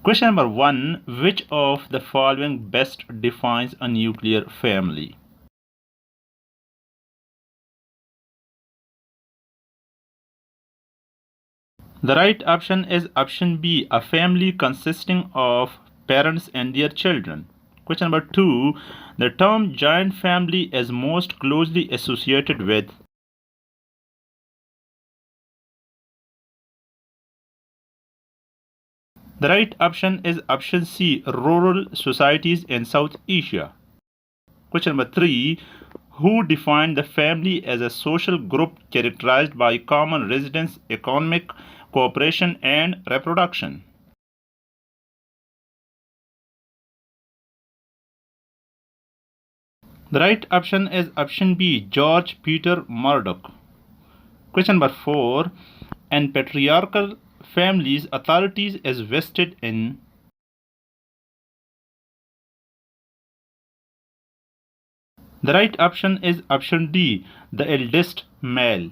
Question number 1. Which of the following best defines a nuclear family? The right option is option B, a family consisting of parents and their children. Question number 2. The term joint family is most closely associated with. The right option is option C, rural societies in South Asia. Question number 3. Who defined the family as a social group characterized by common residence, economic cooperation, and reproduction? The right option is option B, George Peter Murdoch. Question number 4. In patriarchal families, authorities is vested in. The right option is option D, the eldest male.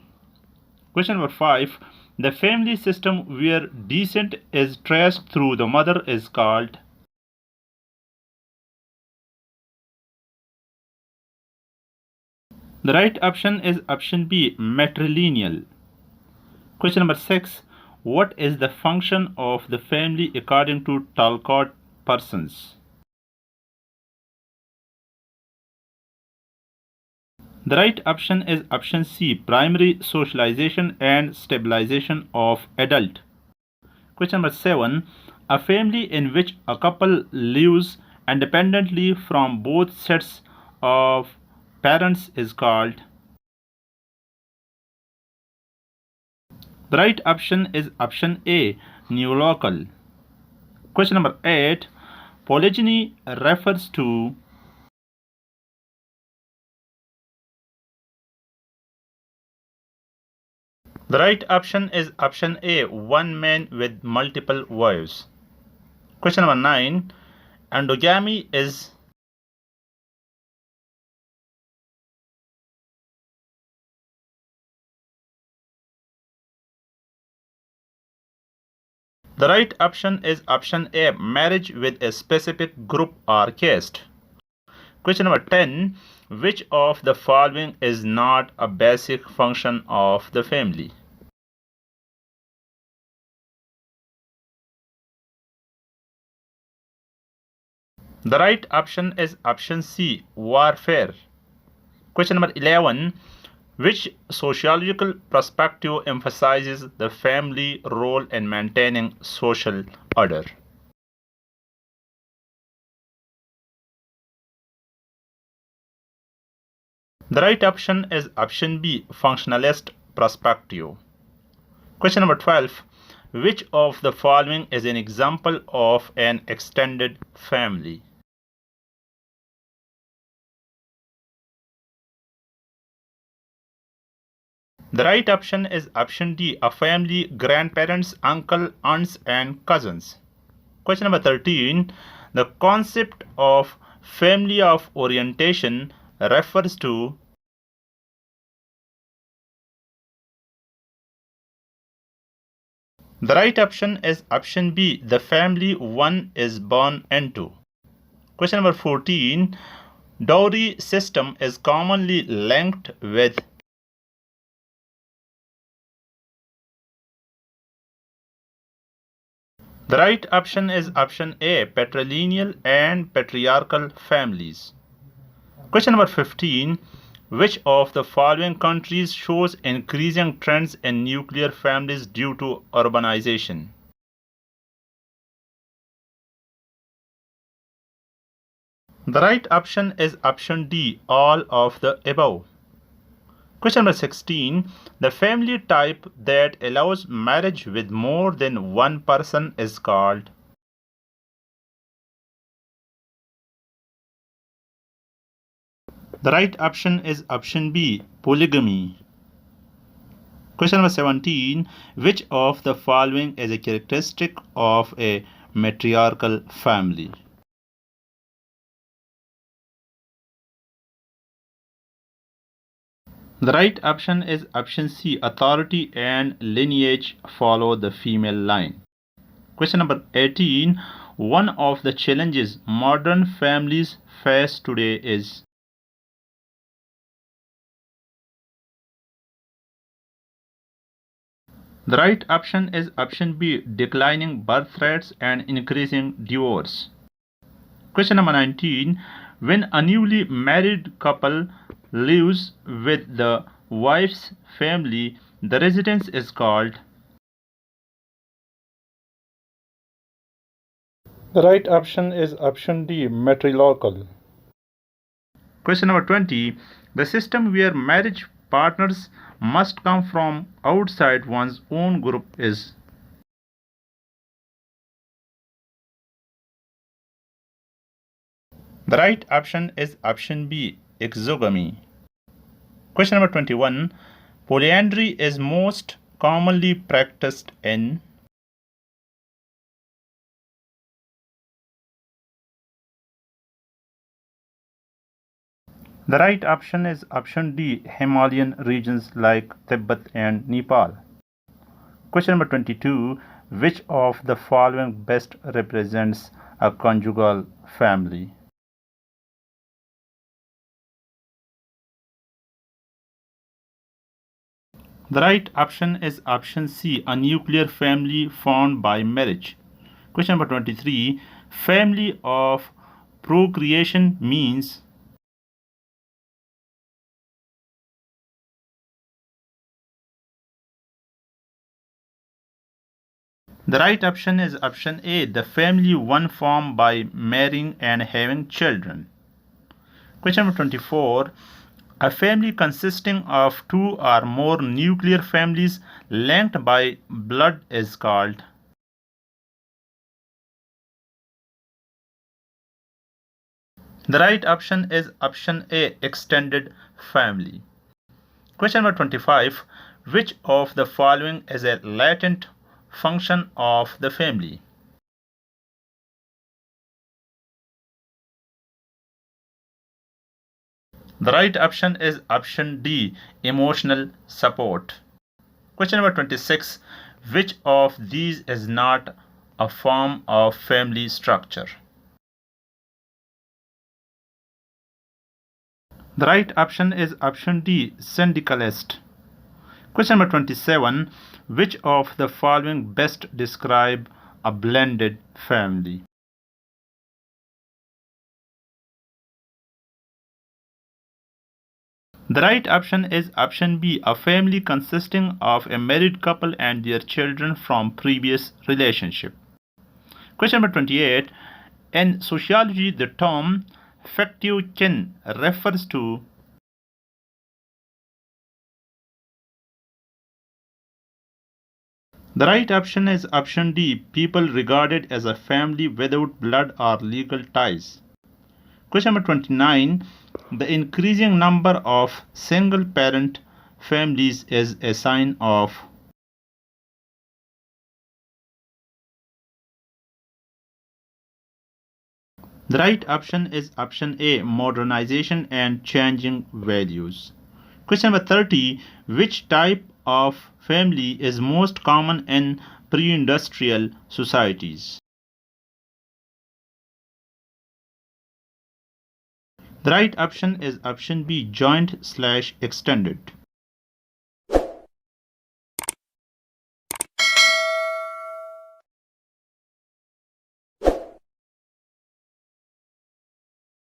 Question number 5. The family system where descent is traced through the mother is called. The right option is option B, matrilineal. Question number 6. What is the function of the family according to Talcott Parsons? The right option is option C, primary socialization and stabilization of adult. Question number 7. A family in which a couple lives independently from both sets of parents is called. The right option is option A, neolocal. Question number 8. Polygyny refers to. The right option is option A, one man with multiple wives. Question number 9. Endogamy is. The right option is option A, marriage with a specific group or caste. Question number 10. Which of the following is not a basic function of the family? The right option is option C, warfare. Question number 11. Which sociological perspective emphasizes the family role in maintaining social order? The right option is option B, functionalist perspective. Question number 12. Which of the following is an example of an extended family? The right option is option D, a family, grandparents, uncle, aunts, and cousins. Question number 13. The concept of family of orientation refers to. The right option is option B, the family one is born into. Question number 14. Dowry system is commonly linked with. The right option is option A, patrilineal and patriarchal families. Question number 15. Which of the following countries shows increasing trends in nuclear families due to urbanization? The right option is option D, all of the above. Question number 16. The family type that allows marriage with more than one person is called. The right option is option B, polygamy. Question number 17. Which of the following is a characteristic of a matriarchal family? The right option is option C, authority and lineage follow the female line. Question number 18. one of the challenges modern families face today is? The right option is option B, declining birth rates and increasing divorce. Question number 19. When a newly married couple lives with the wife's family, the residence is called? The right option is option D, matrilocal. Question number 20. The system where marriage partners must come from outside one's own group is? The right option is option B, exogamy. Question number 21. Polyandry is most commonly practiced in? The right option is option D, Himalayan regions like Tibet and Nepal. Question number 22. Which of the following best represents a conjugal family? The right option is option C, a nuclear family formed by marriage. Question number 23. Family of procreation means? The right option is option A, the family one formed by marrying and having children. Question number 24. A family consisting of two or more nuclear families linked by blood is called? The right option is option A, extended family. Question number 25. Which of the following is a latent function of the family? The right option is option D, emotional support. Question number 26. Which of these is not a form of family structure? The right option is option D, syndicalist. Question number 27. Which of the following best describe a blended family? The right option is option B, a family consisting of a married couple and their children from previous relationship. Question number 28. In sociology, the term factive kin refers to? The right option is option D, people regarded as a family without blood or legal ties. Question number 29. The increasing number of single parent families is a sign of? The right option is option A, modernization and changing values. Question number 30. Which type of family is most common in pre-industrial societies? The right option is option B, joint/extended.